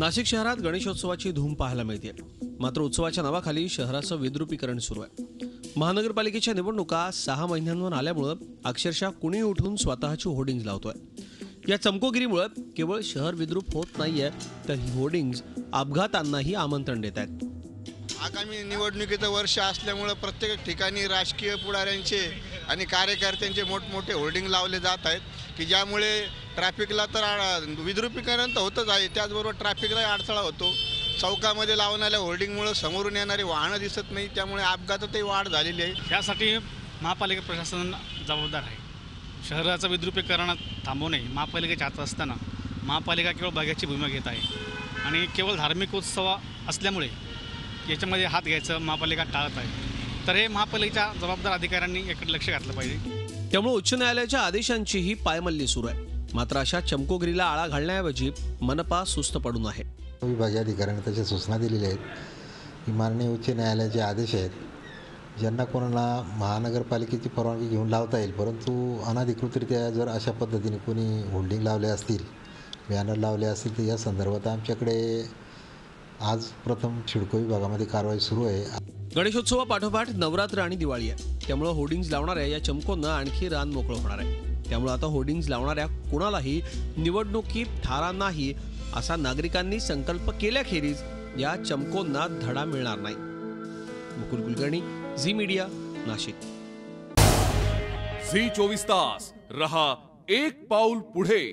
नाशिक शहरात गणेशोत्सवाची धूम पाहायला मिळते। मात्र उत्सवाच्या नावाखाली शहराचं विद्रुपीकरण सुरू आहे। महानगरपालिकेच्या निवडणुका 6 महिन्यांवर आल्यामुळे अक्षरशः कुणी उठून स्वतःची होर्डिंग्ज लावतोय। या चमकोगिरीमुळे केवळ शहर विद्रूप होत नाहीये, तर ही होर्डिंग्ज अपघातांनाही आमंत्रण देत आहेत। आगामी निवडणुकीचं वर्ष असल्यामुळे प्रत्येक ठिकाणी राजकीय पुढाऱ्यांचे आणि कार्यकर्त्यांचे मोठमोठे होर्डिंग लावले जात आहेत की ज्यामुळे ट्रॅफिकला तर विद्रुपीकरण तर होतच आहे, त्याचबरोबर ट्रॅफिकला अडथळा होतो। चौकामध्ये लावणाऱ्या होर्डिंगमुळे समोरून येणारी वाहनं दिसत नाही, त्यामुळे अपघातातही वाढ झालेली आहे। यासाठी महापालिका प्रशासन जबाबदार आहे। शहराचं विद्रुपीकरण थांबवणे महापालिकेच्या हातात असताना महापालिका केवळ बघ्याची भूमिका घेत आहे आणि केवळ धार्मिक उत्सव असल्यामुळे याच्यामध्ये हात घ्यायचं महापालिका टाळत आहे। तर हे महापालिकेच्या जबाबदार अधिकाऱ्यांनी याकडे लक्ष घातलं पाहिजे। त्यामुळे उच्च न्यायालयाच्या आदेशांचीही पायमल्ली सुरू आहे। मात्र अशा चमकोगिरीला आळा घालण्याऐवजी मनपा सुस्त पडून आहे। विभागीय अधिकाऱ्यांनी त्याच्या सूचना दिलेल्या आहेत की माननीय उच्च न्यायालयाचे आदेश आहेत, ज्यांना कोणाला महानगरपालिकेची परवानगी घेऊन लावता येईल, परंतु अनधिकृतरित्या जर अशा पद्धतीने कोणी होल्डिंग लावले असतील, बॅनर लावले असतील, तर या संदर्भात आमच्याकडे आज प्रथम सिडको विभागामध्ये कारवाई सुरू आहे। गणेशोत्सवापाठोपाठ नवरात्र आणि दिवाळी आहे, त्यामुळे होर्डिंग्ज लावणाऱ्या या चमकोंना आणखी रान मोकळं होणार आहे। त्यामुळे आता होर्डिंग्ज लावणाऱ्या कुणालाही निवडणुकीत ठारा नाही असा नागरिकांनी संकल्प केल्याखेरीज या चमकोंना धडा मिळणार नाही। मुकुल कुलकर्णी, झी मीडिया, नाशिक। झी 24 तास रहा एक पाऊल पुढे।